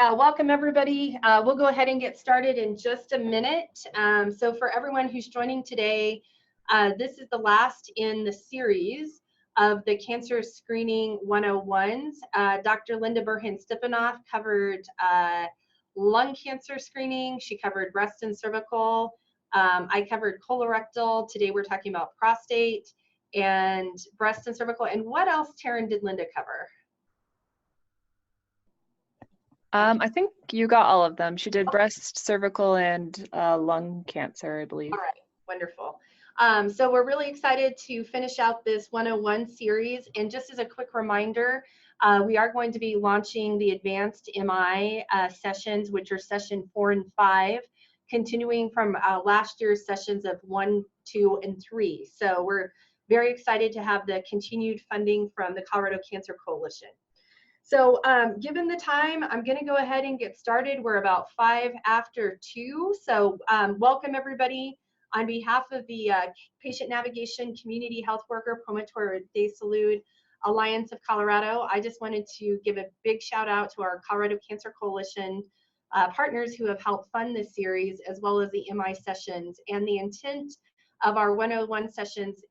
Welcome everybody. We'll go ahead and get started in just a minute. So for everyone who's joining today, this is the last in the series of the Cancer Screening 101s. Dr. Linda Burhan-Stepanoff covered lung cancer screening. She covered breast and cervical. I covered colorectal. Today we're talking about prostate and breast and cervical. And what else, Taryn, did Linda cover? I think you got all of them. She did breast, cervical, and lung cancer, I believe. All right, wonderful. So we're really excited to finish out this 101 series. And just as a quick reminder, we are going to be launching the advanced MI sessions, which are session 4 and 5, continuing from last year's sessions of 1, 2, and 3. So we're very excited to have the continued funding from the Colorado Cancer Coalition. So given the time, I'm going to go ahead and get started. We're about 5 after 2. So welcome everybody. On behalf of the Patient Navigation Community Health Worker Promotores de Salud Alliance of Colorado, I just wanted to give a big shout out to our Colorado Cancer Coalition partners who have helped fund this series, as well as the MI sessions. And the intent of our 101 sessions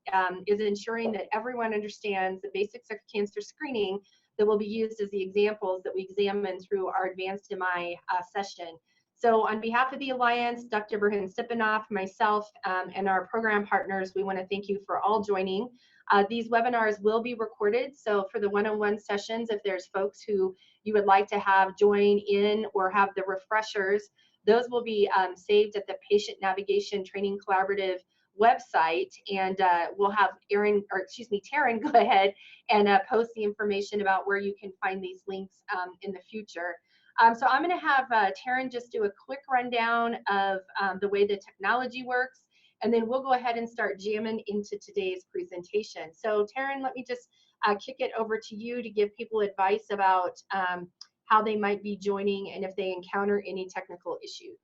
is ensuring that everyone understands the basics of cancer screening that will be used as the examples that we examine through our advanced MI session. So on behalf of the Alliance, Dr. Burhan-Stepanoff, myself, and our program partners, we want to thank you for all joining. These webinars will be recorded. So for the 101 sessions, if there's folks who you would like to have join in or have the refreshers, those will be saved at the Patient Navigation Training Collaborative website, and we'll have Taryn go ahead and post the information about where you can find these links in the future. So I'm going to have Taryn just do a quick rundown of the way the technology works, and then we'll go ahead and start jamming into today's presentation. So Taryn, let me just kick it over to you to give people advice about how they might be joining and if they encounter any technical issues.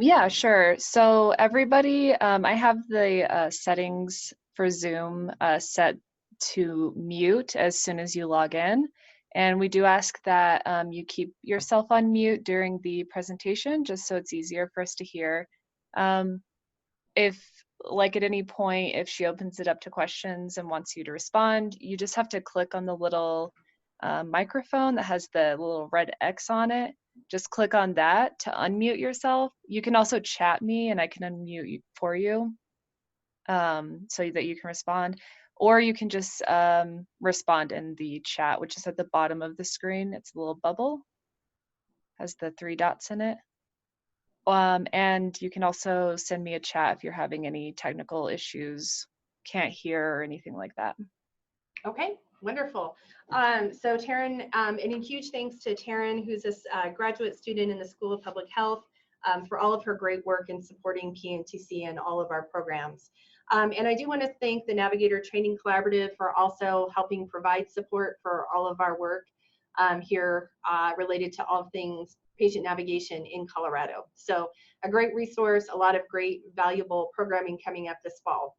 Yeah, sure. So everybody, I have the settings for Zoom set to mute as soon as you log in. And we do ask that you keep yourself on mute during the presentation, just so it's easier for us to hear. If, like at any point, if she opens it up to questions and wants you to respond, you just have to click on the little microphone that has the little red X on it. Just click on that to unmute yourself. You can also chat me and I can unmute for you so that you can respond. Or you can just respond in the chat, which is at the bottom of the screen. It's a little bubble, has the 3 dots in it. And you can also send me a chat if you're having any technical issues, can't hear or anything like that. Okay, wonderful. So Taryn, and a huge thanks to Taryn, who's a graduate student in the School of Public Health, for all of her great work in supporting PNTC and all of our programs. And I do want to thank the Navigator Training Collaborative for also helping provide support for all of our work here related to all things patient navigation in Colorado. So a great resource, a lot of great valuable programming coming up this fall.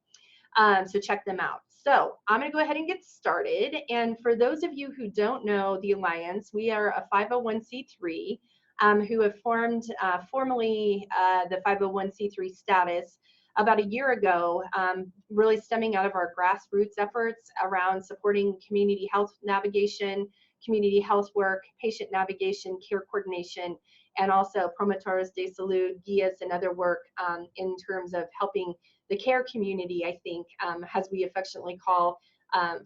So check them out. So I'm going to go ahead and get started. And for those of you who don't know the Alliance, we are a 501c3 who have formed formally the 501c3 status about a year ago, really stemming out of our grassroots efforts around supporting community health navigation, community health work, patient navigation, care coordination, and also Promotores de Salud, guías, and other work in terms of helping the care community, I think, as we affectionately call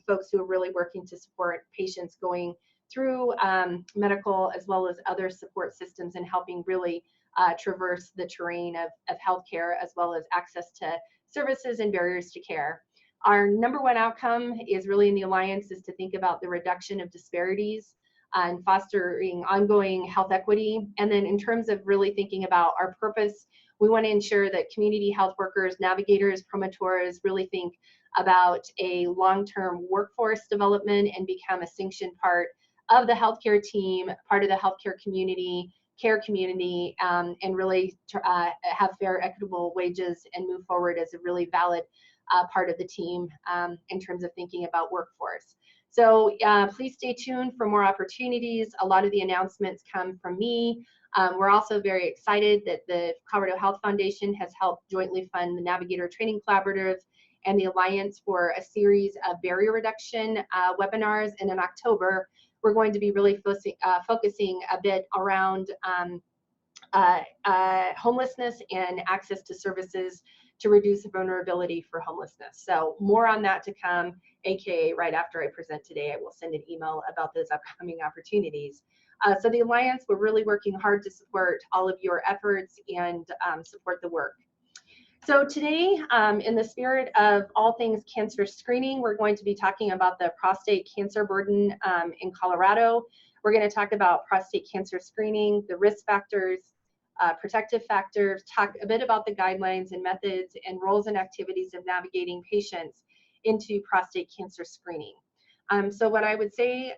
folks who are really working to support patients going through medical as well as other support systems and helping really traverse the terrain of healthcare as well as access to services and barriers to care. Our #1 outcome is really in the Alliance is to think about the reduction of disparities and fostering ongoing health equity. And then in terms of really thinking about our purpose, we want to ensure that community health workers, navigators, promotores really think about a long-term workforce development and become a sanctioned part of the healthcare team, part of the healthcare community, care community, and really have fair, equitable wages and move forward as a really valid part of the team in terms of thinking about workforce. So please stay tuned for more opportunities. A lot of the announcements come from me. We're also very excited that the Colorado Health Foundation has helped jointly fund the Navigator Training Collaborative and the Alliance for a series of barrier reduction webinars. And in October, we're going to be really focusing a bit around homelessness and access to services to reduce vulnerability for homelessness. So more on that to come, aka right after I present today, I will send an email about those upcoming opportunities. So the Alliance, we're really working hard to support all of your efforts and support the work. So today, in the spirit of all things cancer screening, we're going to be talking about the prostate cancer burden in Colorado. We're going to talk about prostate cancer screening, the risk factors, protective factors, talk a bit about the guidelines and methods and roles and activities of navigating patients into prostate cancer screening. So what I would say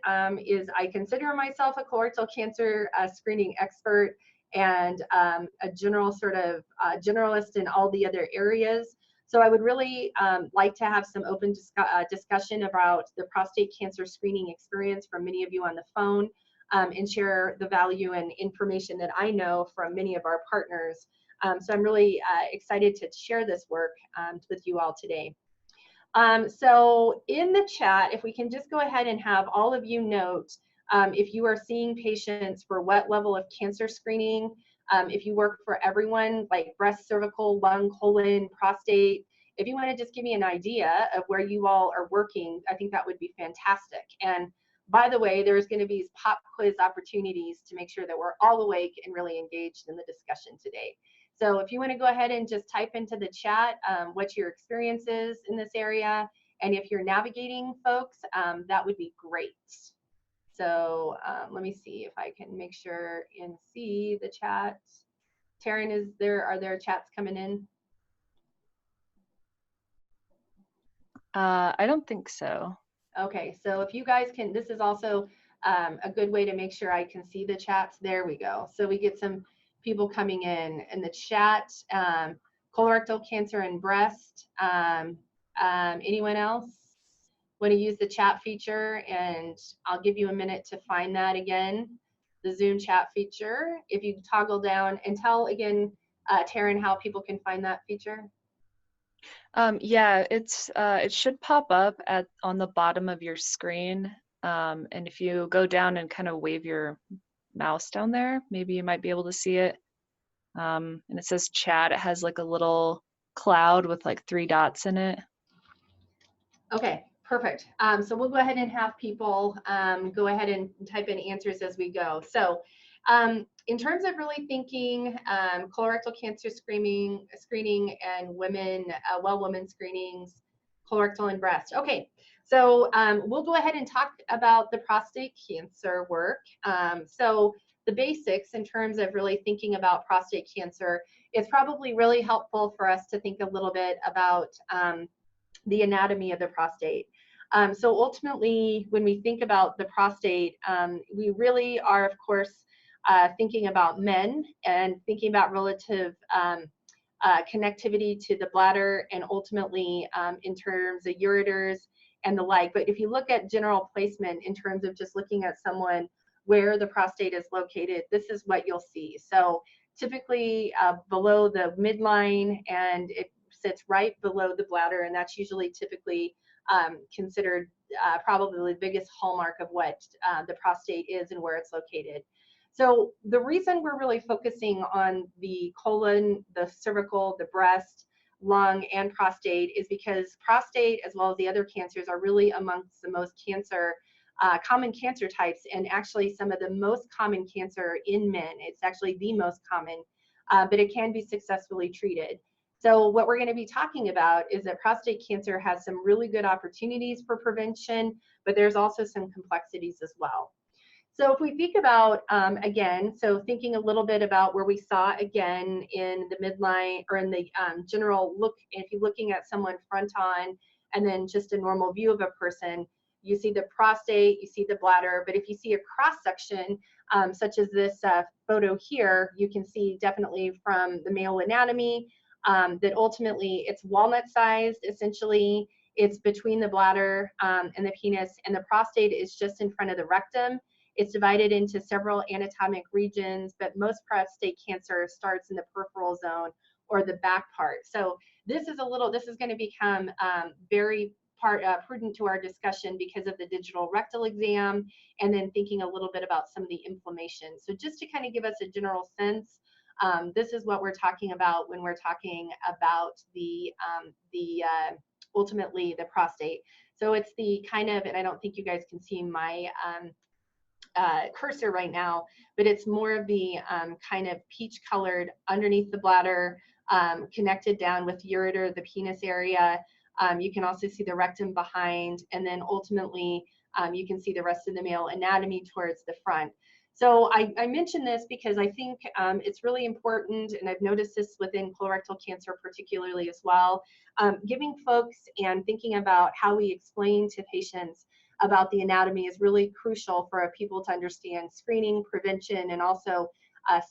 is I consider myself a colorectal cancer screening expert and a general sort of generalist in all the other areas. So I would really like to have some open discussion about the prostate cancer screening experience from many of you on the phone and share the value and information that I know from many of our partners. So I'm really excited to share this work with you all today. So in the chat, if we can just go ahead and have all of you note if you are seeing patients for what level of cancer screening, if you work for everyone like breast, cervical, lung, colon, prostate, if you want to just give me an idea of where you all are working, I think that would be fantastic. And by the way, there's going to be pop quiz opportunities to make sure that we're all awake and really engaged in the discussion today. So if you want to go ahead and just type into the chat what your experience is in this area, and if you're navigating folks, that would be great. So let me see if I can make sure and see the chat. Taryn, are there chats coming in? I don't think so. Okay, so if you guys can, this is also a good way to make sure I can see the chats. There we go. So we get some people coming in the chat. Colorectal cancer and breast. Anyone else want to use the chat feature? And I'll give you a minute to find that again, the Zoom chat feature. If you toggle down and tell again, Taryn, how people can find that feature. Yeah, it should pop up on the bottom of your screen. And if you go down and kind of wave your mouse down there, maybe you might be able to see it. And it says chat. It has like a little cloud with like 3 dots in it. Okay, perfect. So we'll go ahead and have people go ahead and type in answers as we go. So in terms of really thinking colorectal cancer screening and women, well women screenings, colorectal and breast. Okay, so we'll go ahead and talk about the prostate cancer work. So the basics in terms of really thinking about prostate cancer, it's probably really helpful for us to think a little bit about the anatomy of the prostate. So ultimately, when we think about the prostate, we really are, of course, thinking about men and thinking about relative connectivity to the bladder and ultimately in terms of ureters and the like. But if you look at general placement in terms of just looking at someone where the prostate is located, this is what you'll see. So typically below the midline, and it sits right below the bladder, and that's usually typically considered probably the biggest hallmark of what the prostate is and where it's located. So the reason we're really focusing on the colon, the cervical, the breast, lung, and prostate is because prostate, as well as the other cancers, are really amongst the most common cancer types, and actually some of the most common cancer in men. It's actually the most common, but it can be successfully treated. So what we're going to be talking about is that prostate cancer has some really good opportunities for prevention, but there's also some complexities as well. So if we think about, again, so thinking a little bit about where we saw again in the midline or in the general look, if you're looking at someone front on and then just a normal view of a person, you see the prostate, you see the bladder, but if you see a cross section, such as this photo here, you can see definitely from the male anatomy that ultimately it's walnut sized essentially. It's between the bladder and the penis, and the prostate is just in front of the rectum. It's divided into several anatomic regions, but most prostate cancer starts in the peripheral zone or the back part. So this is going to become very prudent to our discussion because of the digital rectal exam, and then thinking a little bit about some of the inflammation. So just to kind of give us a general sense, this is what we're talking about when we're talking about the ultimately the prostate. So it's the kind of, and I don't think you guys can see my cursor right now, but it's more of the kind of peach colored underneath the bladder, connected down with ureter, the penis area. You can also see the rectum behind, and then ultimately you can see the rest of the male anatomy towards the front. So I mention this because I think it's really important, and I've noticed this within colorectal cancer particularly as well, giving folks and thinking about how we explain to patients about the anatomy is really crucial for people to understand screening, prevention, and also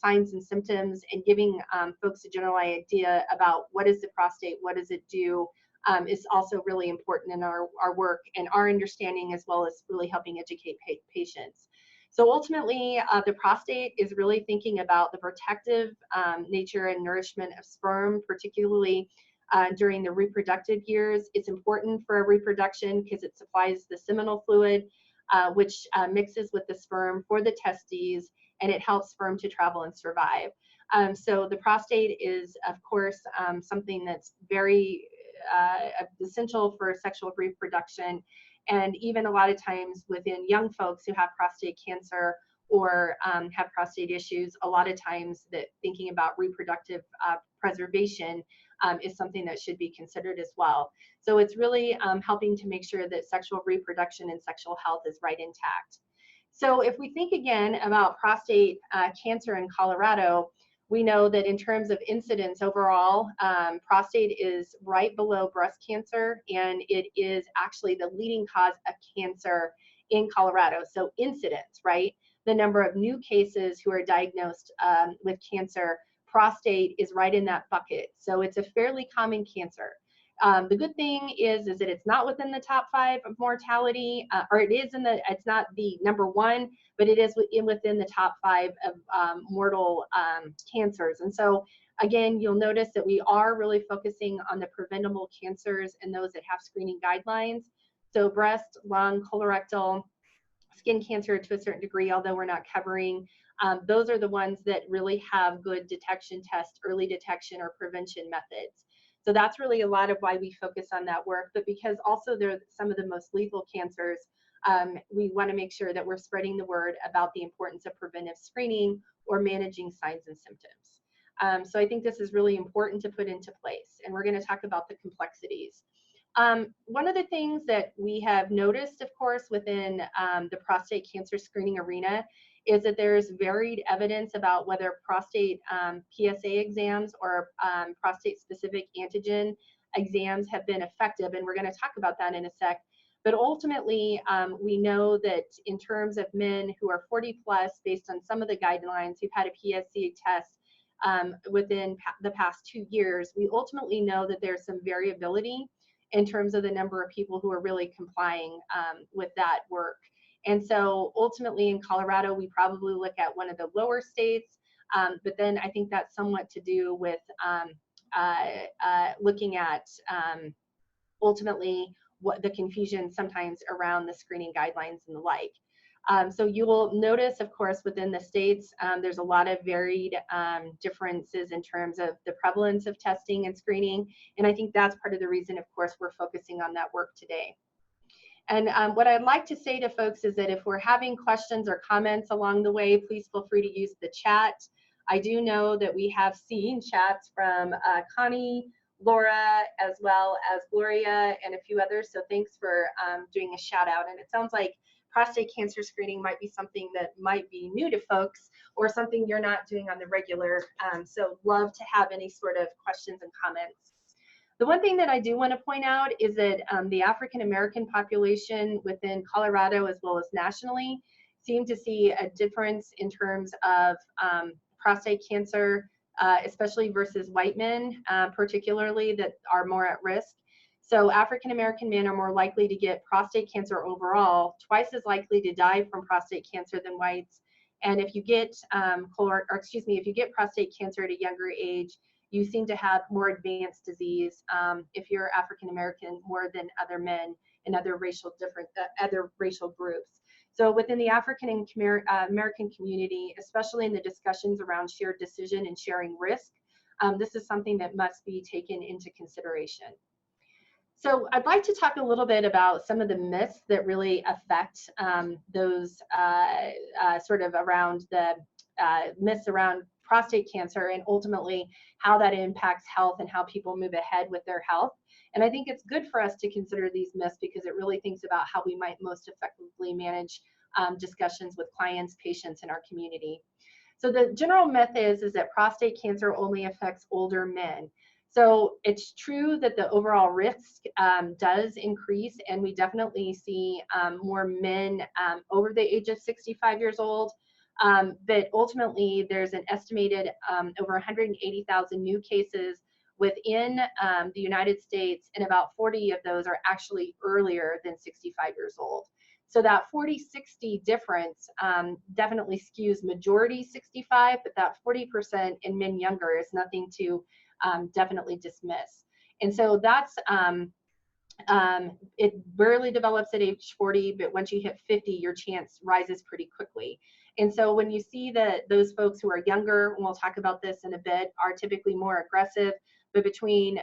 signs and symptoms, and giving folks a general idea about what is the prostate, what does it do, is also really important in our work and our understanding, as well as really helping educate patients. So ultimately, the prostate is really thinking about the protective nature and nourishment of sperm, particularly during the reproductive years. It's important for reproduction because it supplies the seminal fluid, which mixes with the sperm for the testes, and it helps sperm to travel and survive. So the prostate is, of course, something that's very essential for sexual reproduction. And even a lot of times within young folks who have prostate cancer or have prostate issues, a lot of times that thinking about reproductive preservation is something that should be considered as well. So it's really helping to make sure that sexual reproduction and sexual health is right intact. So if we think again about prostate cancer in Colorado, we know that in terms of incidence overall, prostate is right below breast cancer, and it is actually the leading cause of cancer in Colorado. So incidence, right? The number of new cases who are diagnosed with cancer, prostate is right in that bucket. So it's a fairly common cancer. The good thing is that it's not within the top 5 of mortality, or it is it's not the number 1, but it is within the top 5 of mortal cancers. And so again, you'll notice that we are really focusing on the preventable cancers and those that have screening guidelines. So breast, lung, colorectal, skin cancer to a certain degree, although we're not covering, those are the ones that really have good detection tests, early detection or prevention methods. So that's really a lot of why we focus on that work, but because also they're some of the most lethal cancers, we want to make sure that we're spreading the word about the importance of preventive screening or managing signs and symptoms. So I think this is really important to put into place, and we're going to talk about the complexities. One of the things that we have noticed, of course, within the prostate cancer screening arena is that there's varied evidence about whether prostate PSA exams or prostate-specific antigen exams have been effective, and we're going to talk about that in a sec. But ultimately, we know that in terms of men who are 40 plus, based on some of the guidelines who've had a PSA test within the past 2 years, we ultimately know that there's some variability in terms of the number of people who are really complying with that work. And so ultimately in Colorado, we probably look at one of the lower states, but then I think that's somewhat to do with looking at ultimately what the confusion sometimes around the screening guidelines and the like. So you will notice, of course, within the states, there's a lot of varied differences in terms of the prevalence of testing and screening. And I think that's part of the reason, of course, we're focusing on that work today. And what I'd like to say to folks is that if we're having questions or comments along the way, please feel free to use the chat. I do know that we have seen chats from Connie, Laura, as well as Gloria, and a few others. So thanks for doing a shout out. And it sounds like prostate cancer screening might be something that might be new to folks or something you're not doing on the regular. So love to have any sort of questions and comments. The one thing that I do want to point out is that the African American population within Colorado as well as nationally seem to see a difference in terms of prostate cancer, especially versus white men, particularly that are more at risk. So African American men are more likely to get prostate cancer overall, twice as likely to die from prostate cancer than whites. And if you get if you get prostate cancer at a younger age, you seem to have more advanced disease if you're African American more than other men and other racial groups. So within the African American community, especially in the discussions around shared decision and sharing risk, this is something that must be taken into consideration. So I'd like to talk a little bit about some of the myths that really affect those sort of around the myths around prostate cancer and ultimately how that impacts health and how people move ahead with their health. And I think it's good for us to consider these myths because it really thinks about how we might most effectively manage discussions with clients, patients in our community. So the general myth is that prostate cancer only affects older men. So it's true that the overall risk does increase, and we definitely see more men over the age of 65 years old. But ultimately, there's an estimated over 180,000 new cases within the United States, and about 40 of those are actually earlier than 65 years old. So that 40-60 difference definitely skews majority 65, but that 40% in men younger is nothing to definitely dismiss. And so that's, it rarely develops at age 40, but once you hit 50, your chance rises pretty quickly. And so when you see that those folks who are younger, and we'll talk about this in a bit, are typically more aggressive, but between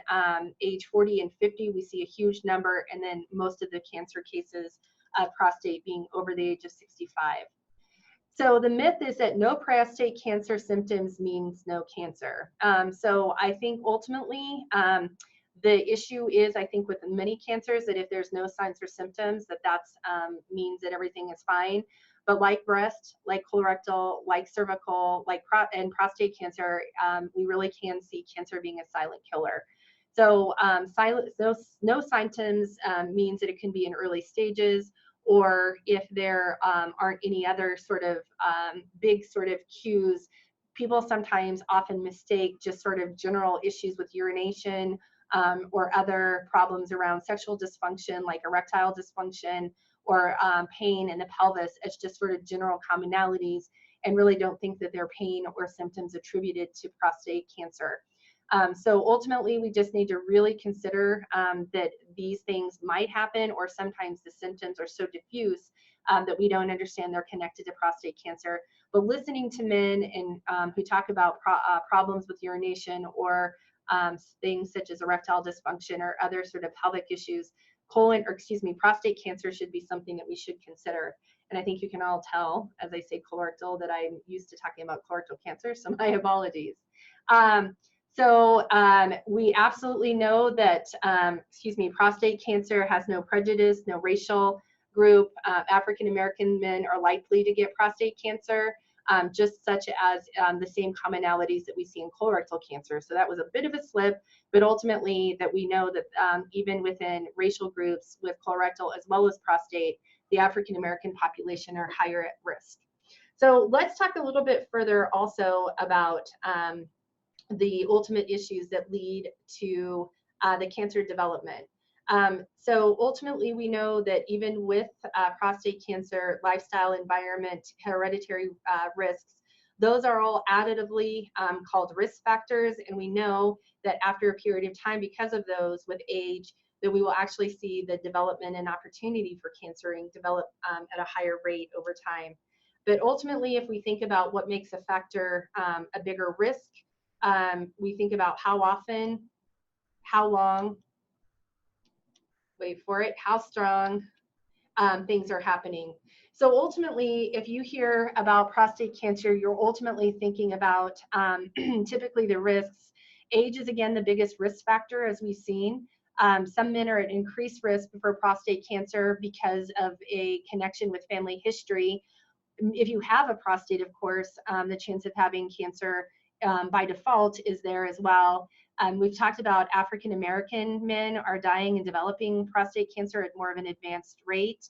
age 40 and 50, we see a huge number, and then most of the cancer cases of prostate being over the age of 65. So the myth is that no prostate cancer symptoms means no cancer. So I think ultimately the issue is, I think with many cancers, that if there's no signs or symptoms, that means that everything is fine. But like breast, like colorectal, like cervical, like prostate cancer, we really can see cancer being a silent killer. So no symptoms means that it can be in early stages, or if there aren't any other sort of big sort of cues. People sometimes often mistake just sort of general issues with urination or other problems around sexual dysfunction like erectile dysfunction or pain in the pelvis as just sort of general commonalities, and really don't think that they're pain or symptoms attributed to prostate cancer. So ultimately, we just need to really consider that these things might happen, or sometimes the symptoms are so diffuse that we don't understand they're connected to prostate cancer. But listening to men and who talk about problems with urination or things such as erectile dysfunction or other sort of pelvic issues, prostate cancer should be something that we should consider. And I think you can all tell, as I say colorectal, that I'm used to talking about colorectal cancer, so my apologies. So we absolutely know that, prostate cancer has no prejudice, no racial group. African American men are likely to get prostate cancer, just such as the same commonalities that we see in colorectal cancer. So that was a bit of a slip, but ultimately that we know that even within racial groups with colorectal as well as prostate, the African American population are higher at risk. So let's talk a little bit further also about the ultimate issues that lead to the cancer development. So ultimately, we know that even with prostate cancer, lifestyle, environment, hereditary risks, those are all additively called risk factors. And we know that after a period of time, because of those with age, that we will actually see the development and opportunity for cancer and develop at a higher rate over time. But ultimately, if we think about what makes a factor a bigger risk, we think about how often, how long, wait for it, how strong things are happening. So ultimately, if you hear about prostate cancer, you're ultimately thinking about typically the risks. Age is again the biggest risk factor, as we've seen. Some men are at increased risk for prostate cancer because of a connection with family history. If you have a prostate, of course, the chance of having cancer by default is there as well. We've talked about African American men are dying and developing prostate cancer at more of an advanced rate.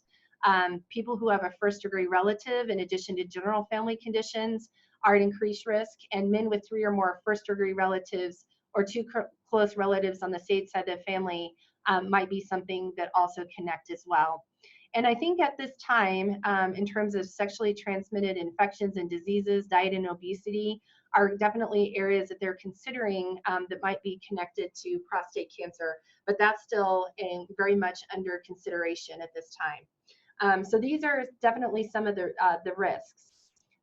People who have a first-degree relative, in addition to general family conditions, are at increased risk, and men with 3 or more first-degree relatives or 2 close relatives on the state side of the family might be something that also connect as well. And I think at this time, in terms of sexually transmitted infections and diseases, diet and obesity are definitely areas that they're considering that might be connected to prostate cancer, but that's still very much under consideration at this time. So these are definitely some of the risks.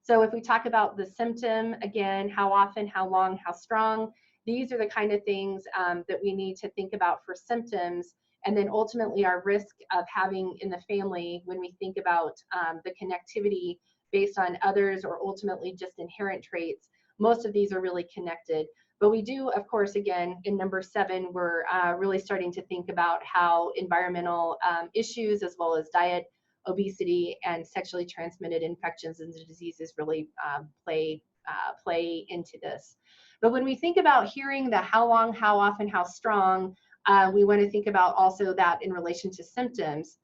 So if we talk about the symptom, again, how often, how long, how strong, these are the kind of things that we need to think about for symptoms. And then ultimately our risk of having in the family when we think about the connectivity based on others or ultimately just inherent traits, most of these are really connected. But we do, of course, again, in number 7, we're really starting to think about how environmental issues as well as diet, obesity, and sexually transmitted infections and diseases really play into this. But when we think about hearing the how long, how often, how strong, we want to think about also that in relation to symptoms.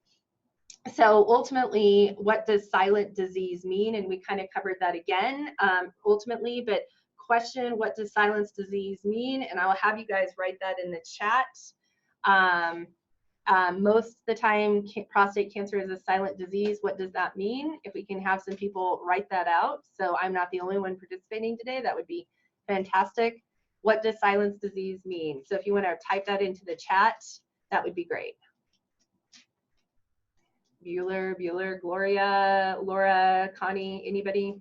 So ultimately, what does silent disease mean? And we kind of covered that again, ultimately, but question, what does silent disease mean? And I will have you guys write that in the chat. Most of the time, prostate cancer is a silent disease. What does that mean? If we can have some people write that out, so I'm not the only one participating today, that would be fantastic. What does silent disease mean? So if you want to type that into the chat, that would be great. Bueller, Gloria, Laura, Connie, anybody?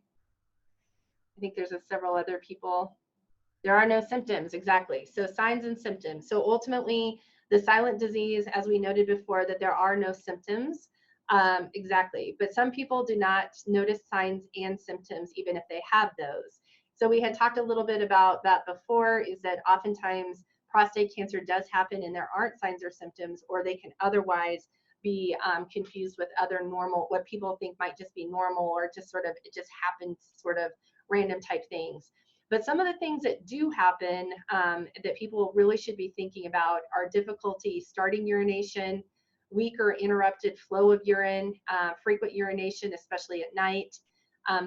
I think there's several other people. There are no symptoms, exactly. So signs and symptoms. So ultimately, the silent disease, as we noted before, that there are no symptoms, exactly. But some people do not notice signs and symptoms even if they have those. So we had talked a little bit about that before, is that oftentimes prostate cancer does happen and there aren't signs or symptoms, or they can otherwise be confused with other normal, what people think might just be normal, or just sort of, it just happens, sort of random type things. But some of the things that do happen that people really should be thinking about are difficulty starting urination, weak or interrupted flow of urine, frequent urination, especially at night,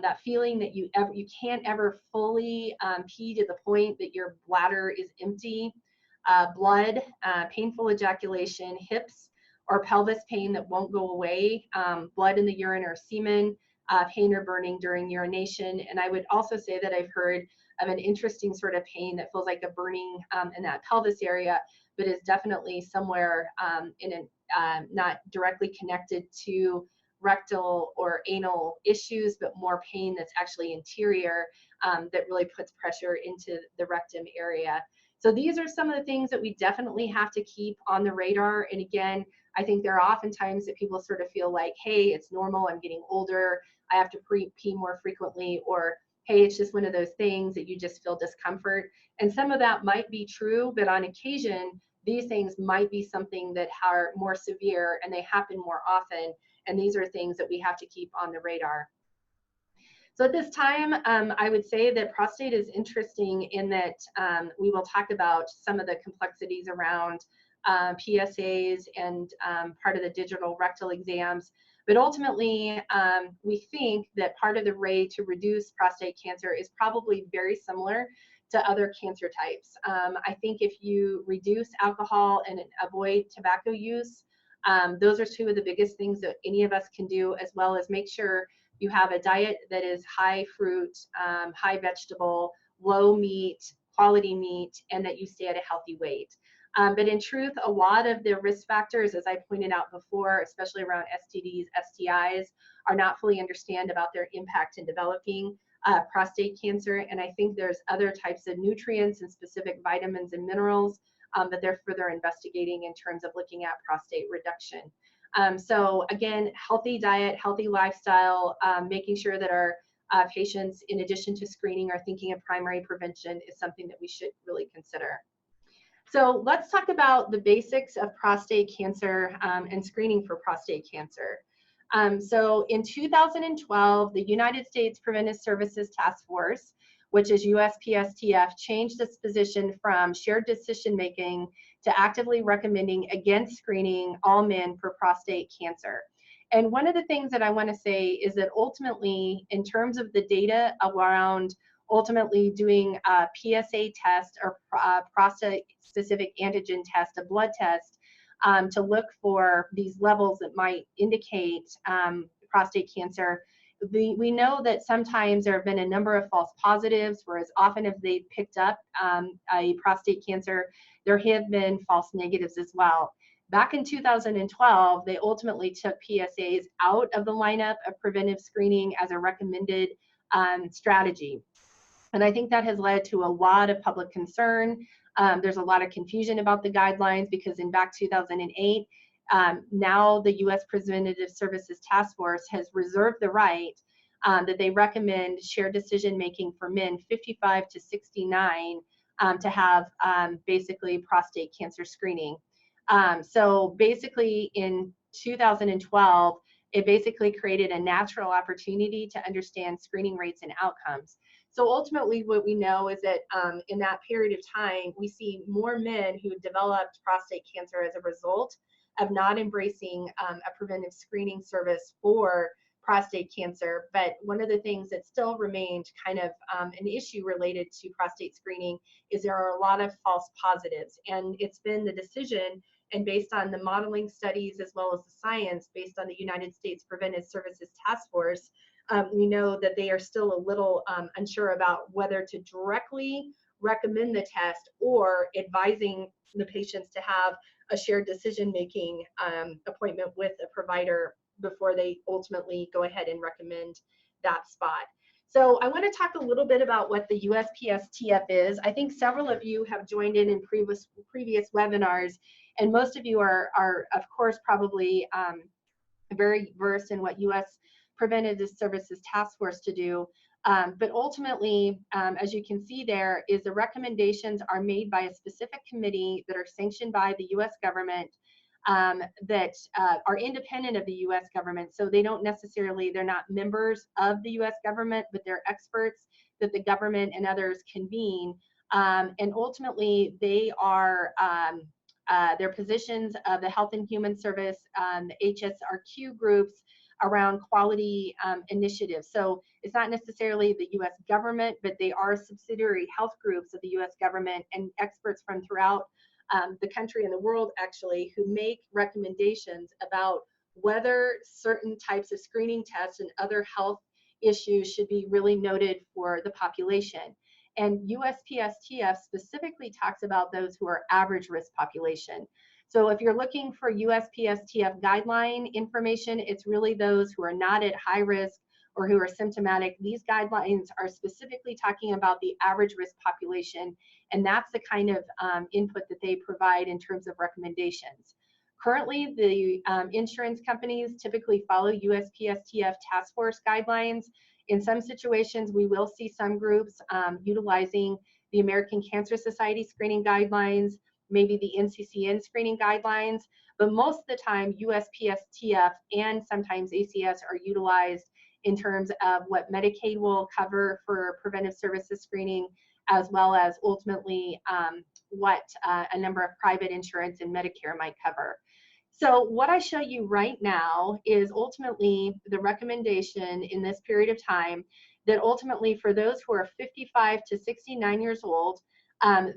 that feeling that you can't ever fully pee to the point that your bladder is empty, blood, painful ejaculation, hips or pelvis pain that won't go away, blood in the urine or semen, pain or burning during urination. And I would also say that I've heard of an interesting sort of pain that feels like a burning in that pelvis area, but is definitely somewhere not directly connected to rectal or anal issues, but more pain that's actually interior that really puts pressure into the rectum area. So these are some of the things that we definitely have to keep on the radar. And again, I think there are often times that people sort of feel like, hey, it's normal, I'm getting older, I have to pee more frequently, or hey, it's just one of those things that you just feel discomfort. And some of that might be true, but on occasion, these things might be something that are more severe and they happen more often. And these are things that we have to keep on the radar. So at this time, I would say that prostate is interesting in that we will talk about some of the complexities around PSAs and part of the digital rectal exams. But ultimately, we think that part of the way to reduce prostate cancer is probably very similar to other cancer types. I think if you reduce alcohol and avoid tobacco use, those are two of the biggest things that any of us can do, as well as make sure you have a diet that is high fruit, high vegetable, low meat, quality meat, and that you stay at a healthy weight. But in truth, a lot of the risk factors, as I pointed out before, especially around STDs, STIs, are not fully understood about their impact in developing prostate cancer. And I think there's other types of nutrients and specific vitamins and minerals that they're further investigating in terms of looking at prostate reduction. So again, healthy diet, healthy lifestyle, making sure that our patients, in addition to screening, are thinking of primary prevention is something that we should really consider. So let's talk about the basics of prostate cancer and screening for prostate cancer. So in 2012, the United States Preventive Services Task Force, which is USPSTF, changed its position from shared decision-making to actively recommending against screening all men for prostate cancer. And one of the things that I want to say is that ultimately, in terms of the data around ultimately doing a PSA test or prostate-specific antigen test, a blood test, to look for these levels that might indicate prostate cancer. We know that sometimes there have been a number of false positives, whereas often if they picked up a prostate cancer, there have been false negatives as well. Back in 2012, they ultimately took PSAs out of the lineup of preventive screening as a recommended strategy. And I think that has led to a lot of public concern. There's a lot of confusion about the guidelines because in back 2008, now the U.S. Preventative Services Task Force has reserved the right that they recommend shared decision-making for men 55 to 69 to have basically prostate cancer screening. So basically in 2012, it basically created a natural opportunity to understand screening rates and outcomes. So ultimately what we know is that in that period of time, we see more men who developed prostate cancer as a result of not embracing a preventive screening service for prostate cancer. But one of the things that still remained kind of an issue related to prostate screening is there are a lot of false positives. And it's been the decision, and based on the modeling studies as well as the science, based on the United States Preventive Services Task Force, we know that they are still a little unsure about whether to directly recommend the test or advising the patients to have a shared decision-making appointment with a provider before they ultimately go ahead and recommend that spot. So I want to talk a little bit about what the USPSTF is. I think several of you have joined in previous webinars, and most of you are of course, probably very versed in what U.S. Preventative Services Task Force to do. But ultimately, as you can see there, is the recommendations are made by a specific committee that are sanctioned by the U.S. government that are independent of the U.S. government. So they don't necessarily, they're not members of the U.S. government, but they're experts that the government and others convene. And ultimately, they are their positions of the Health and Human Service, the HSRQ groups around quality initiatives. So it's not necessarily the U.S. government, but they are subsidiary health groups of the U.S. government and experts from throughout the country and the world actually who make recommendations about whether certain types of screening tests and other health issues should be really noted for the population. And USPSTF specifically talks about those who are average risk population. So if you're looking for USPSTF guideline information, it's really those who are not at high risk or who are symptomatic. These guidelines are specifically talking about the average risk population, and that's the kind of input that they provide in terms of recommendations. Currently, the insurance companies typically follow USPSTF task force guidelines. In some situations, we will see some groups utilizing the American Cancer Society screening guidelines, maybe the NCCN screening guidelines, but most of the time USPSTF and sometimes ACS are utilized in terms of what Medicaid will cover for preventive services screening, as well as ultimately what a number of private insurance and Medicare might cover. So what I show you right now is ultimately the recommendation in this period of time that ultimately for those who are 55 to 69 years old,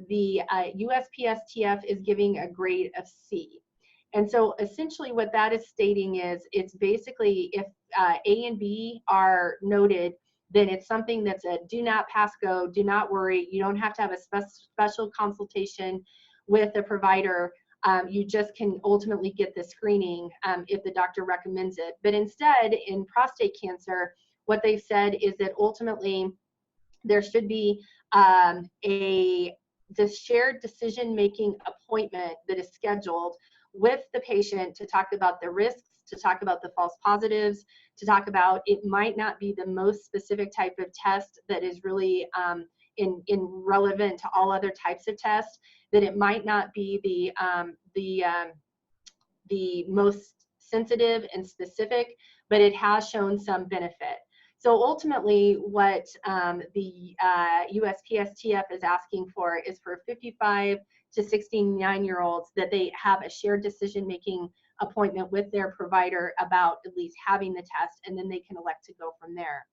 the USPSTF is giving a grade of C. And so essentially what that is stating is it's basically if A and B are noted, then it's something that's a do not pass go, do not worry. You don't have to have a special consultation with the provider. You just can ultimately get the screening if the doctor recommends it. But instead, in prostate cancer, what they've said is that ultimately there should be the shared decision-making appointment that is scheduled with the patient to talk about the risks, to talk about the false positives, to talk about it might not be the most specific type of test that is really relevant to all other types of tests, that it might not be the most sensitive and specific, but it has shown some benefit. So ultimately, what the USPSTF is asking for is for 55 to 69-year-olds that they have a shared decision-making appointment with their provider about at least having the test, and then they can elect to go from there.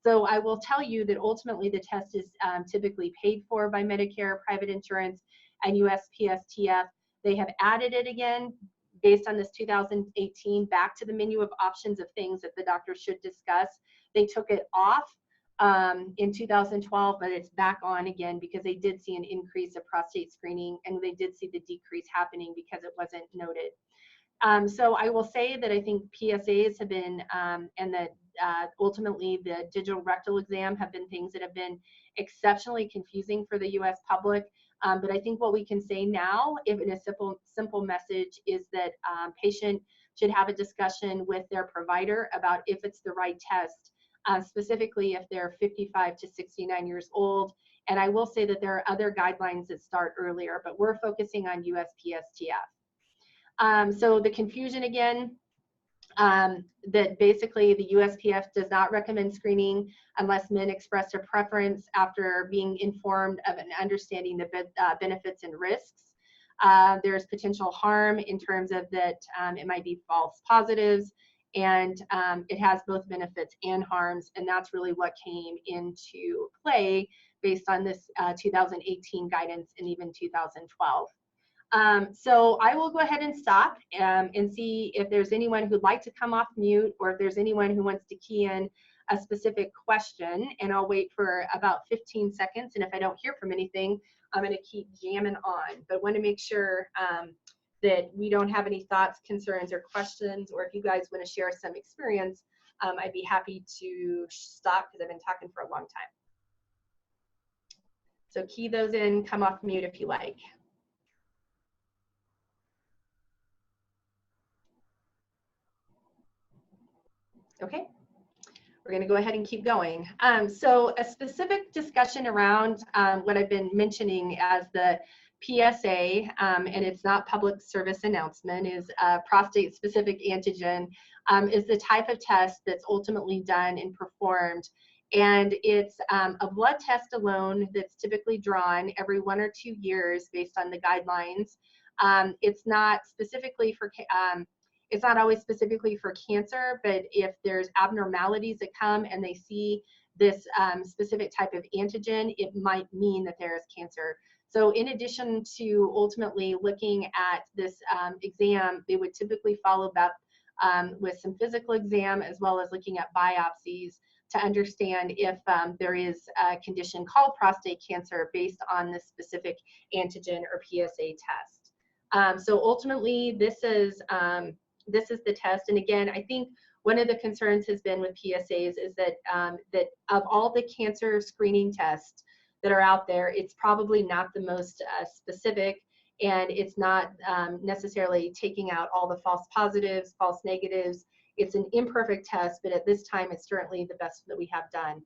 So I will tell you that ultimately the test is typically paid for by Medicare, private insurance, and USPSTF. They have added it again based on this 2018 back to the menu of options of things that the doctor should discuss. They took it off in 2012, but it's back on again because they did see an increase of prostate screening, and they did see the decrease happening because it wasn't noted. So I will say that I think PSAs have been, and that ultimately the digital rectal exam have been things that have been exceptionally confusing for the US public. But I think what we can say now, if in a simple message, is that patient should have a discussion with their provider about if it's the right test, specifically if they're 55 to 69 years old. And I will say that there are other guidelines that start earlier, but we're focusing on USPSTF. So the confusion again, that basically the USPSTF does not recommend screening unless men express a preference after being informed of and understanding the benefits and risks. There's potential harm in terms of that it might be false positives, and it has both benefits and harms, and that's really what came into play based on this 2018 guidance and even 2012. So I will go ahead and stop and see if there's anyone who'd like to come off mute, or if there's anyone who wants to key in a specific question, and I'll wait for about 15 seconds. And if I don't hear from anything, I'm going to keep jamming on, but want to make sure that we don't have any thoughts, concerns, or questions, or if you guys want to share some experience, I'd be happy to stop because I've been talking for a long time. So key those in, come off mute if you like. Okay, we're going to go ahead and keep going. So a specific discussion around what I've been mentioning as the PSA, and it's not public service announcement, is prostate specific antigen, is the type of test that's ultimately done and performed. And it's a blood test alone that's typically drawn every 1 or 2 years based on the guidelines. It's not specifically for it's not always specifically for cancer, but if there's abnormalities that come and they see this specific type of antigen, it might mean that there is cancer. So in addition to ultimately looking at this exam, they would typically follow up with some physical exam, as well as looking at biopsies to understand if there is a condition called prostate cancer based on this specific antigen or PSA test. So ultimately, this is the test. And again, I think one of the concerns has been with PSAs is that that of all the cancer screening tests that are out there, it's probably not the most specific, and it's not necessarily taking out all the false positives, false negatives. It's an imperfect test, but at this time, it's certainly the best that we have done.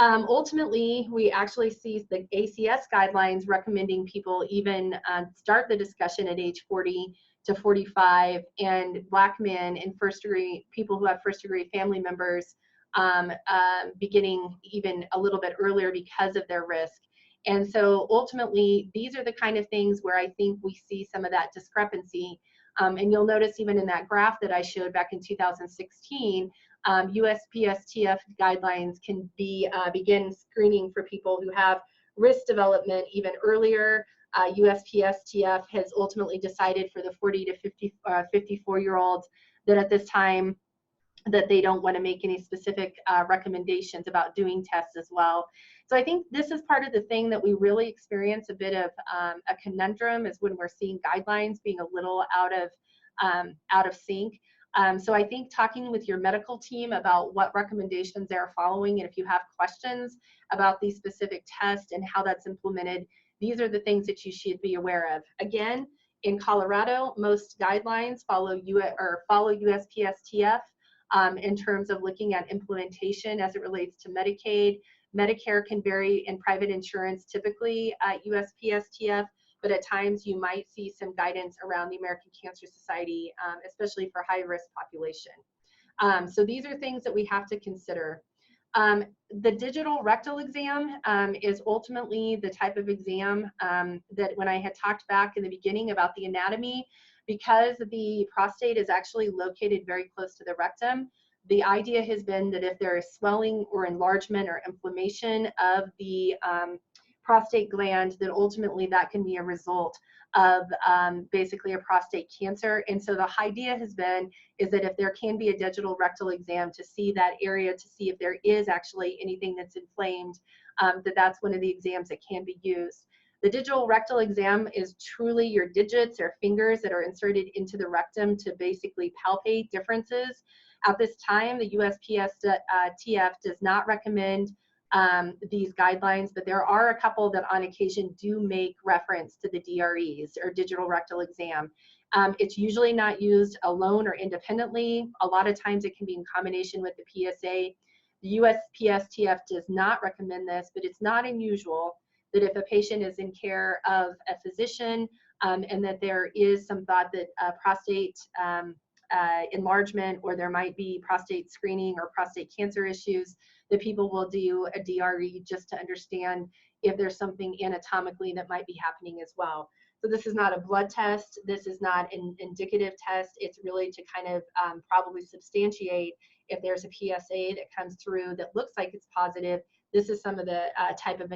Ultimately, we actually see the ACS guidelines recommending people even start the discussion at age 40 to 45, and Black men and first-degree people who have first-degree family members beginning even a little bit earlier because of their risk. And so ultimately, these are the kind of things where I think we see some of that discrepancy. And you'll notice even in that graph that I showed back in 2016, USPSTF guidelines can begin screening for people who have risk development even earlier. USPSTF has ultimately decided for the 40 to 54-year-olds that at this time that they don't want to make any specific recommendations about doing tests as well. So I think this is part of the thing that we really experience a bit of a conundrum, is when we're seeing guidelines being a little out of sync. So I think talking with your medical team about what recommendations they're following, and if you have questions about these specific tests and how that's implemented, these are the things that you should be aware of. Again, in Colorado, most guidelines follow USPSTF in terms of looking at implementation as it relates to Medicaid. Medicare can vary, in private insurance typically USPSTF, but at times you might see some guidance around the American Cancer Society, especially for high-risk population. So these are things that we have to consider. The digital rectal exam is ultimately the type of exam that when I had talked back in the beginning about the anatomy, because the prostate is actually located very close to the rectum, the idea has been that if there is swelling or enlargement or inflammation of the prostate gland, then ultimately that can be a result of basically a prostate cancer. And so the idea has been is that if there can be a digital rectal exam to see that area, to see if there is actually anything that's inflamed, that's one of the exams that can be used. The digital rectal exam is truly your digits or fingers that are inserted into the rectum to basically palpate differences. At this time, the USPSTF does not recommend these guidelines, but there are a couple that on occasion do make reference to the DREs, or digital rectal exam. It's usually not used alone or independently. A lot of times it can be in combination with the PSA. The USPSTF does not recommend this, but it's not unusual that if a patient is in care of a physician and that there is some thought that prostate enlargement, or there might be prostate screening or prostate cancer issues, that people will do a DRE just to understand if there's something anatomically that might be happening as well. So this is not a blood test. This is not an indicative test. It's really to kind of probably substantiate if there's a PSA that comes through that looks like it's positive. This is some of the type of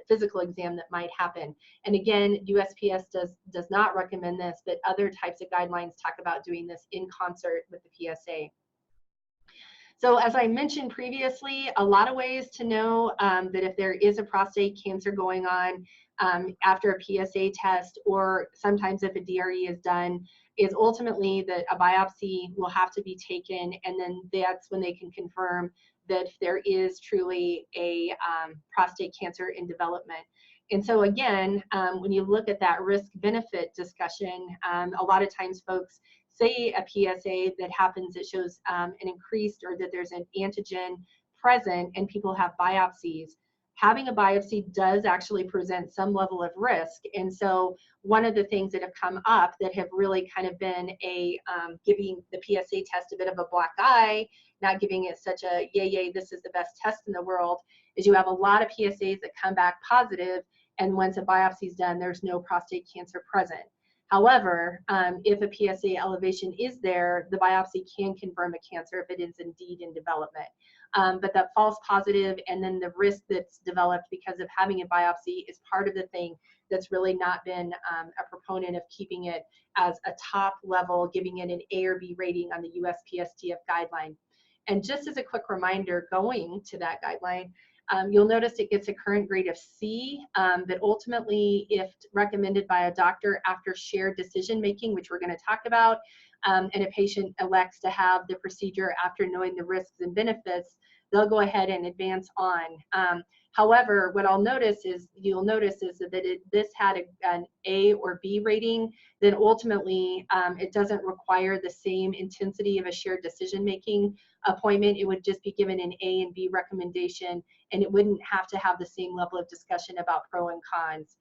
physical exam that might happen. And again, USPS does not recommend this, but other types of guidelines talk about doing this in concert with the PSA. So as I mentioned previously, a lot of ways to know that if there is a prostate cancer going on after a PSA test, or sometimes if a DRE is done, is ultimately that a biopsy will have to be taken, and then that's when they can confirm that there is truly a prostate cancer in development. And so again, when you look at that risk-benefit discussion, a lot of times folks say a PSA that happens that shows an increased, or that there's an antigen present, and people have biopsies. Having a biopsy does actually present some level of risk. And so one of the things that have come up that have really kind of been a giving the PSA test a bit of a black eye, not giving it such a yay, this is the best test in the world, is you have a lot of PSAs that come back positive, and once a biopsy is done, there's no prostate cancer present. However, if a PSA elevation is there, the biopsy can confirm a cancer if it is indeed in development. But that false positive and then the risk that's developed because of having a biopsy is part of the thing that's really not been a proponent of keeping it as a top level, giving it an A or B rating on the USPSTF guideline. And just as a quick reminder, going to that guideline, you'll notice it gets a current grade of C, but ultimately, if recommended by a doctor after shared decision making, which we're going to talk about, and a patient elects to have the procedure after knowing the risks and benefits, they'll go ahead and advance on. However, what you'll notice is that this had an A or B rating, then ultimately it doesn't require the same intensity of a shared decision-making appointment. It would just be given an A and B recommendation, and it wouldn't have to have the same level of discussion about pro and cons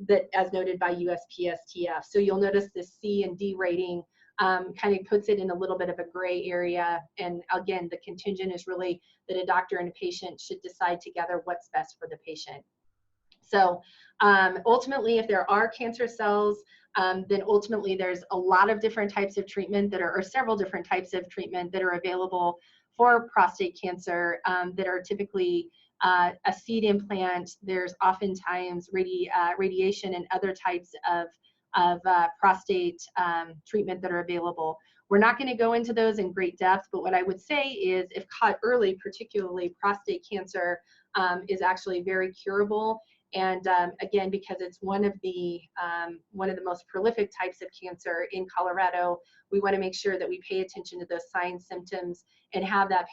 that as noted by USPSTF. So you'll notice the C and D rating kind of puts it in a little bit of a gray area. And again, the contingent is really that a doctor and a patient should decide together what's best for the patient. So ultimately, if there are cancer cells, then ultimately there's a lot of different types of treatment that are, or several different types of treatment that are available for prostate cancer that are typically a seed implant. There's oftentimes radiation and other types of prostate treatment that are available. We're not going to go into those in great depth, but what I would say is if caught early, particularly prostate cancer is actually very curable. And again, because it's one of the most prolific types of cancer in Colorado, we want to make sure that we pay attention to those signs, symptoms, and have that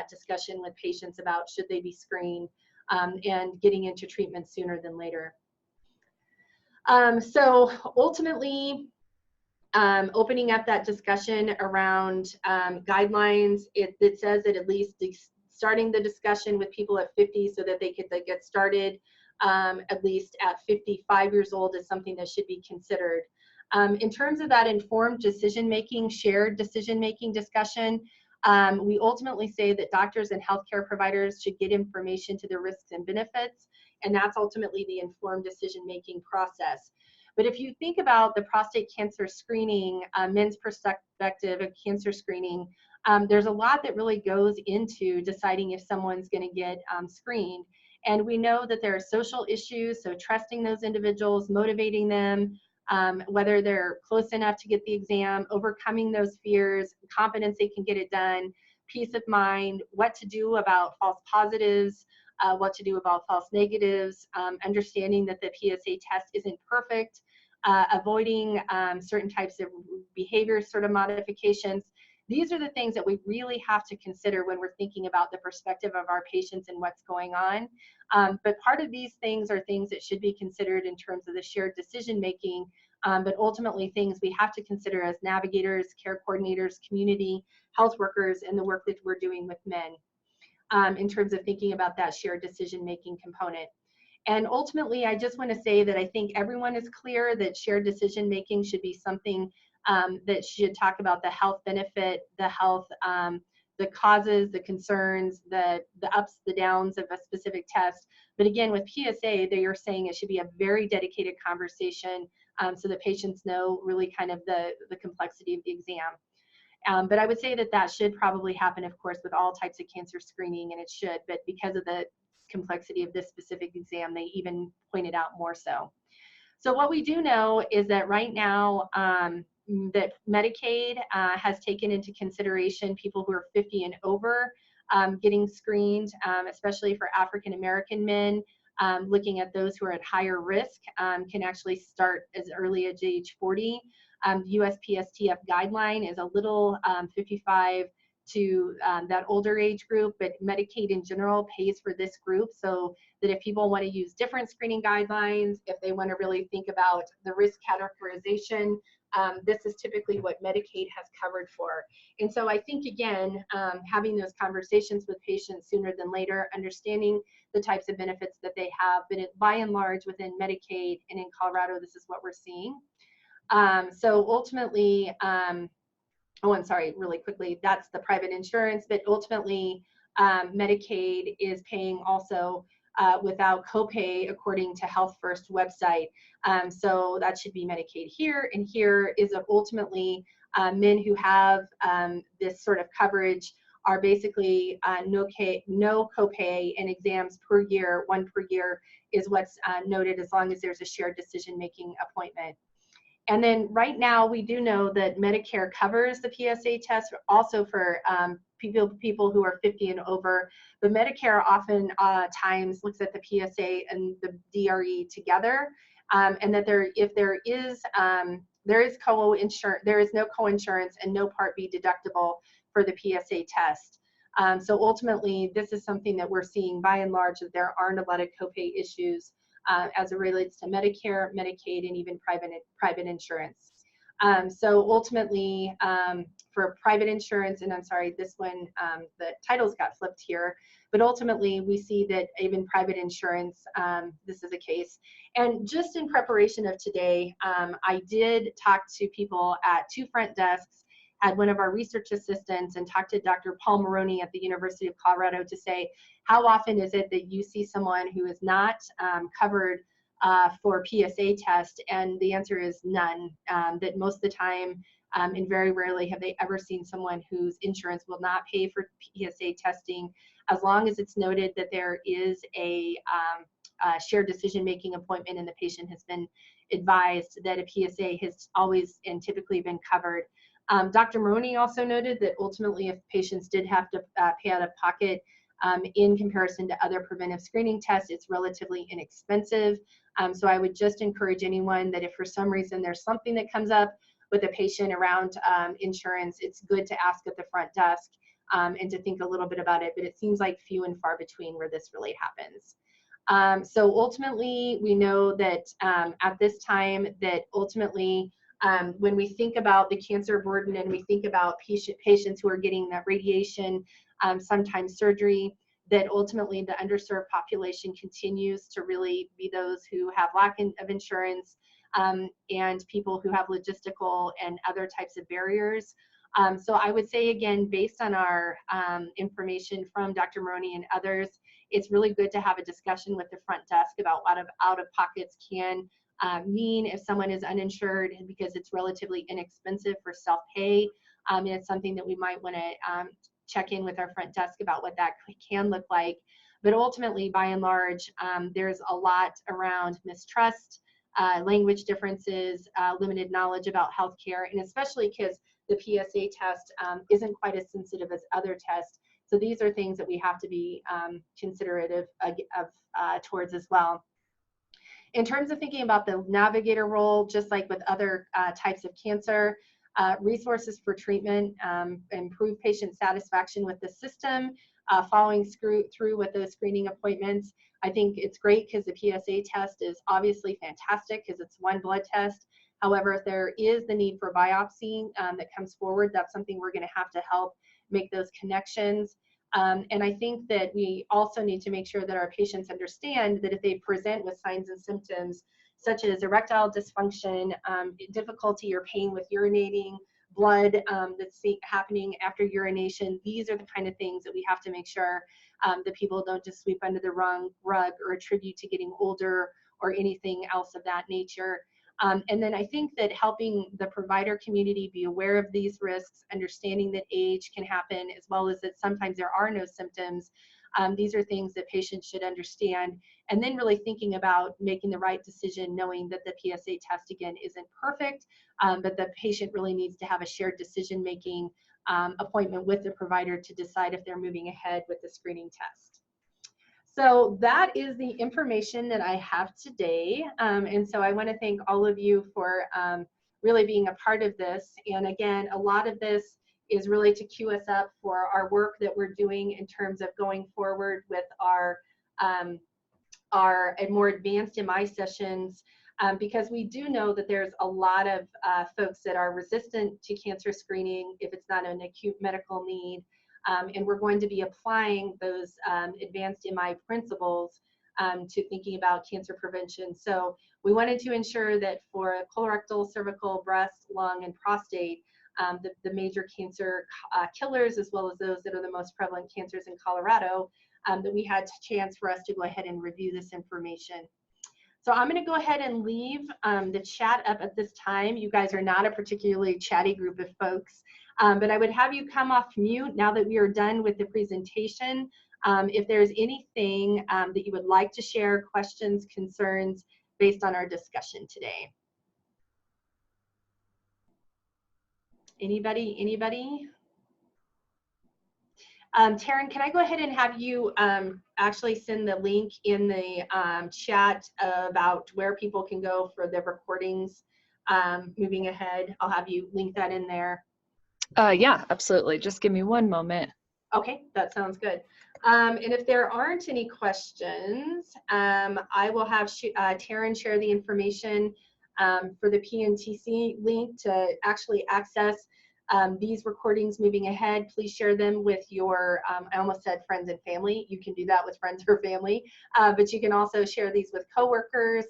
discussion with patients about should they be screened and getting into treatment sooner than later. So ultimately, opening up that discussion around guidelines, it says that at least starting the discussion with people at 50 so that they get started at least at 55 years old is something that should be considered. In terms of that informed decision-making, shared decision-making discussion, we ultimately say that doctors and healthcare providers should get information to the risks and benefits, and that's ultimately the informed decision-making process. But if you think about the prostate cancer screening, men's perspective of cancer screening, there's a lot that really goes into deciding if someone's going to get screened. And we know that there are social issues, so trusting those individuals, motivating them, whether they're close enough to get the exam, overcoming those fears, confidence they can get it done, peace of mind, what to do about false positives, what to do about false negatives, understanding that the PSA test isn't perfect, avoiding certain types of behavior sort of modifications. These are the things that we really have to consider when we're thinking about the perspective of our patients and what's going on. But part of these things are things that should be considered in terms of the shared decision making, but ultimately things we have to consider as navigators, care coordinators, community health workers, and the work that we're doing with men in terms of thinking about that shared decision making component. And ultimately, I just want to say that I think everyone is clear that shared decision making should be something that should talk about the health benefit, the health, the causes, the concerns, the ups, the downs of a specific test. But again, with PSA, they are saying it should be a very dedicated conversation so that patients know really kind of the complexity of the exam. But I would say that that should probably happen, of course, with all types of cancer screening, and it should, but because of the complexity of this specific exam, they even pointed out more so. So what we do know is that right now that Medicaid has taken into consideration people who are 50 and over getting screened, especially for African American men. Looking at those who are at higher risk can actually start as early as age 40. USPSTF guideline is a little 55 to that older age group, but Medicaid in general pays for this group, so that if people want to use different screening guidelines, if they want to really think about the risk categorization, this is typically what Medicaid has covered for. And so I think, again, having those conversations with patients sooner than later, understanding the types of benefits that they have, but by and large within Medicaid and in Colorado, this is what we're seeing. So ultimately, oh, I'm sorry, really quickly, that's the private insurance, but ultimately Medicaid is paying also without copay according to Health First website. So that should be Medicaid here, and here is ultimately men who have this sort of coverage are basically no copay, and exams per year, one per year is what's noted as long as there's a shared decision-making appointment. And then right now, we do know that Medicare covers the PSA test also for people who are 50 and over, but Medicare often times looks at the PSA and the DRE together, and that if there is no co-insurance and no Part B deductible for the PSA test. So ultimately, this is something that we're seeing by and large, that there aren't a lot of copay issues as it relates to Medicare, Medicaid, and even private insurance. So ultimately, for private insurance, and I'm sorry, this one, the titles got flipped here, but ultimately we see that even private insurance, this is a case. And just in preparation of today, I did talk to people at two front desks, had one of our research assistants, and talked to Dr. Paul Maroney at the University of Colorado to say, how often is it that you see someone who is not covered for PSA test? And the answer is none, that most of the time, and very rarely have they ever seen someone whose insurance will not pay for PSA testing, as long as it's noted that there is a shared decision-making appointment and the patient has been advised that a PSA has always and typically been covered. Dr. Maroney also noted that ultimately, if patients did have to pay out of pocket in comparison to other preventive screening tests, it's relatively inexpensive. So I would just encourage anyone that if for some reason there's something that comes up with a patient around insurance, it's good to ask at the front desk and to think a little bit about it, but it seems like few and far between where this really happens. So ultimately, we know that at this time that ultimately, when we think about the cancer burden and we think about patients who are getting that radiation, sometimes surgery, that ultimately the underserved population continues to really be those who have lack of insurance and people who have logistical and other types of barriers. So I would say, again, based on our information from Dr. Maroney and others, it's really good to have a discussion with the front desk about what out-of-pockets can mean if someone is uninsured, because it's relatively inexpensive for self-pay. And it's something that we might want to check in with our front desk about what that can look like. But ultimately, by and large, there's a lot around mistrust, language differences, limited knowledge about healthcare, and especially because the PSA test isn't quite as sensitive as other tests. So these are things that we have to be considerate of towards as well. In terms of thinking about the navigator role, just like with other types of cancer, resources for treatment, improve patient satisfaction with the system, following through with those screening appointments. I think it's great because the PSA test is obviously fantastic because it's one blood test. However, if there is the need for biopsy that comes forward, that's something we're going to have to help make those connections. And I think that we also need to make sure that our patients understand that if they present with signs and symptoms such as erectile dysfunction, difficulty or pain with urinating, blood that's happening after urination, these are the kind of things that we have to make sure that people don't just sweep under the rug or attribute to getting older or anything else of that nature. And then I think that helping the provider community be aware of these risks, understanding that age can happen, as well as that sometimes there are no symptoms. These are things that patients should understand. And then really thinking about making the right decision, knowing that the PSA test, again, isn't perfect, but the patient really needs to have a shared decision-making appointment with the provider to decide if they're moving ahead with the screening test. So that is the information that I have today. And so I want to thank all of you for really being a part of this. And again, a lot of this is really to cue us up for our work that we're doing in terms of going forward with our more advanced MI sessions, because we do know that there's a lot of folks that are resistant to cancer screening if it's not an acute medical need. And we're going to be applying those advanced MI principles to thinking about cancer prevention. So we wanted to ensure that for colorectal, cervical, breast, lung, and prostate, the major cancer killers, as well as those that are the most prevalent cancers in Colorado, that we had a chance for us to go ahead and review this information. So I'm going to go ahead and leave the chat up at this time. You guys are not a particularly chatty group of folks, but I would have you come off mute now that we are done with the presentation. If there's anything that you would like to share, questions, concerns based on our discussion today. Anybody? Taryn, can I go ahead and have you actually send the link in the chat about where people can go for the recordings moving ahead? I'll have you link that in there. Yeah, absolutely. Just give me one moment. Okay, that sounds good. And if there aren't any questions, I will have Taryn share the information for the PNTC link to actually access these recordings moving ahead. Please share them with your, I almost said friends and family. You can do that with friends or family, but you can also share these with coworkers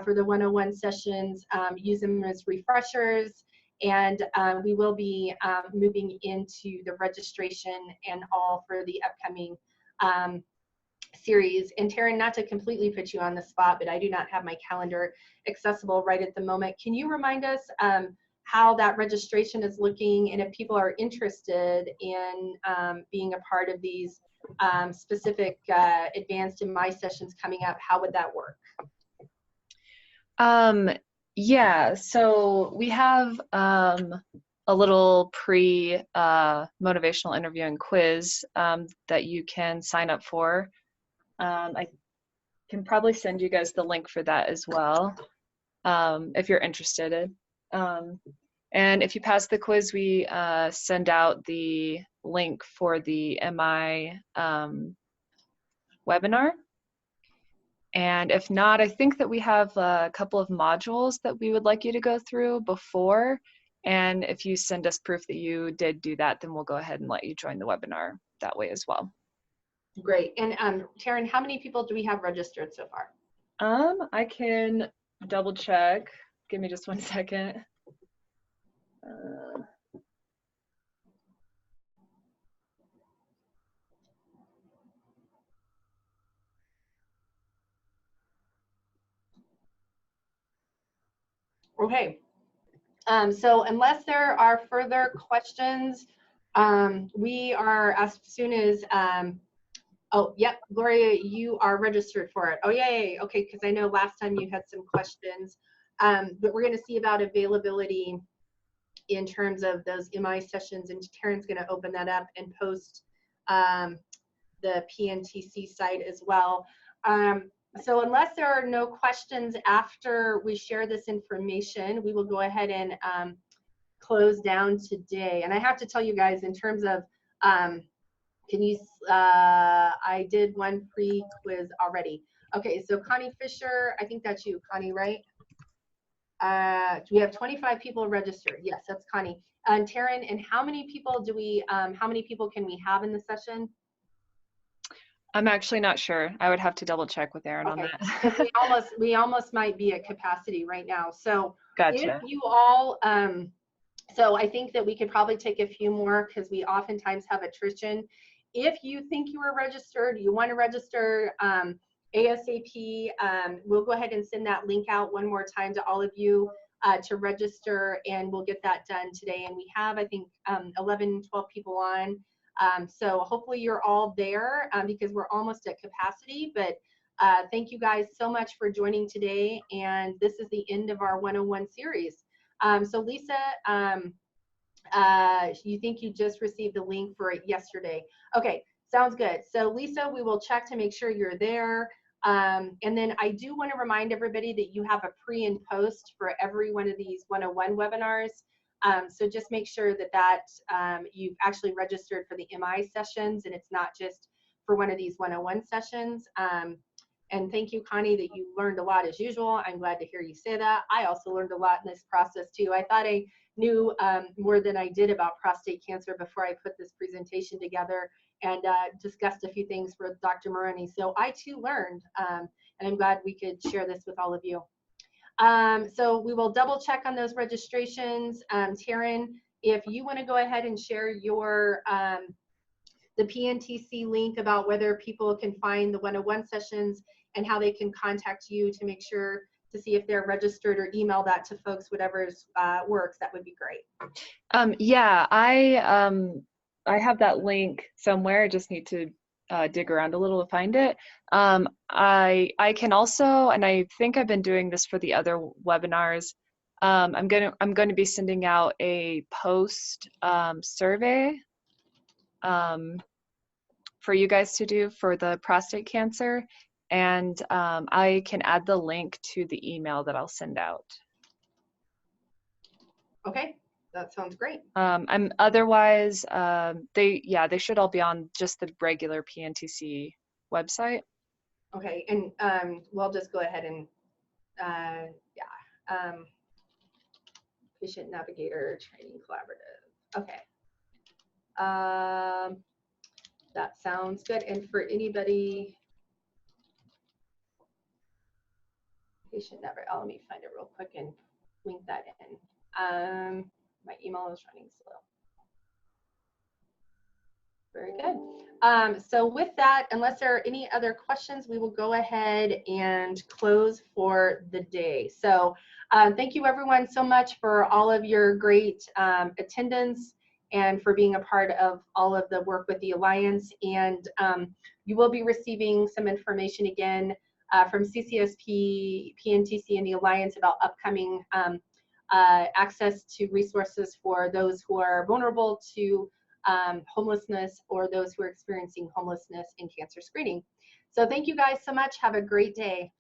for the 101 sessions, use them as refreshers, and we will be moving into the registration and all for the upcoming series. And Taryn, not to completely put you on the spot, but I do not have my calendar accessible right at the moment. Can you remind us how that registration is looking, and if people are interested in being a part of these specific advanced MI sessions coming up, how would that work? Yeah, so we have a little pre-motivational interview and quiz that you can sign up for. I can probably send you guys the link for that as well, if you're interested. And if you pass the quiz, we send out the link for the MI webinar. And if not, I think that we have a couple of modules that we would like you to go through before. And if you send us proof that you did do that, then we'll go ahead and let you join the webinar that way as well. Great. And Taryn, how many people do we have registered so far? I can double check. Give me just 1 second. Okay. So unless there are further questions, we are, as soon as Oh, yep, Gloria, you are registered for it. Oh, yay. Okay, because I know last time you had some questions. But we're going to see about availability in terms of those MI sessions, and Taryn's going to open that up and post the PNTC site as well. So unless there are no questions after we share this information, we will go ahead and close down today. And I have to tell you guys, in terms of I did one pre-quiz already. Okay, so Connie Fisher, I think that's you, Connie, right? We have 25 people registered. Yes, that's Connie. And Taryn, and how many people do we, how many people can we have in the session? I'm actually not sure. I would have to double check with Aaron on that. we almost might be at capacity right now. So Gotcha. if you all, so I think that we could probably take a few more because we oftentimes have attrition. If you think you are registered, you want to register ASAP, we'll go ahead and send that link out one more time to all of you to register, and we'll get that done today. And we have, I think, 11, 12 people on. So hopefully you're all there because we're almost at capacity. But thank you guys so much for joining today. And this is the end of our 101 series. So Lisa, you think you just received the link for it yesterday. Okay, sounds good. So Lisa, we will check to make sure you're there. And then I do want to remind everybody that you have a pre and post for every one of these 101 webinars. So just make sure that you've actually registered for the MI sessions and it's not just for one of these 101 sessions. And thank you, Connie, that you learned a lot as usual. I'm glad to hear you say that. I also learned a lot in this process too. I thought I knew more than I did about prostate cancer before I put this presentation together and discussed a few things with Dr. Maroney. So I too learned, and I'm glad we could share this with all of you. So we will double check on those registrations. Taryn, if you want to go ahead and share your the PNTC link about whether people can find the 101 sessions and how they can contact you to make sure to see if they're registered, or email that to folks, whatever's works, that would be great. Yeah, I have that link somewhere. I just need to dig around a little to find it. I can also, and I think I've been doing this for the other webinars, I'm going to be sending out a post survey for you guys to do for the prostate cancer, and I can add the link to the email that I'll send out. Okay, that sounds great. I'm otherwise they should all be on just the regular PNTC website. Okay, and we'll just go ahead and Patient Navigator Training Collaborative. Okay. That sounds good. And for anybody, Patient Navigator, let me find it real quick and link that in. My email is running slow. Very good. So with that, unless there are any other questions, we will go ahead and close for the day. So thank you everyone so much for all of your great attendance and for being a part of all of the work with the Alliance. And you will be receiving some information again from CCSP, PNTC, and the Alliance about upcoming access to resources for those who are vulnerable to homelessness or those who are experiencing homelessness in cancer screening. So thank you guys so much. Have a great day.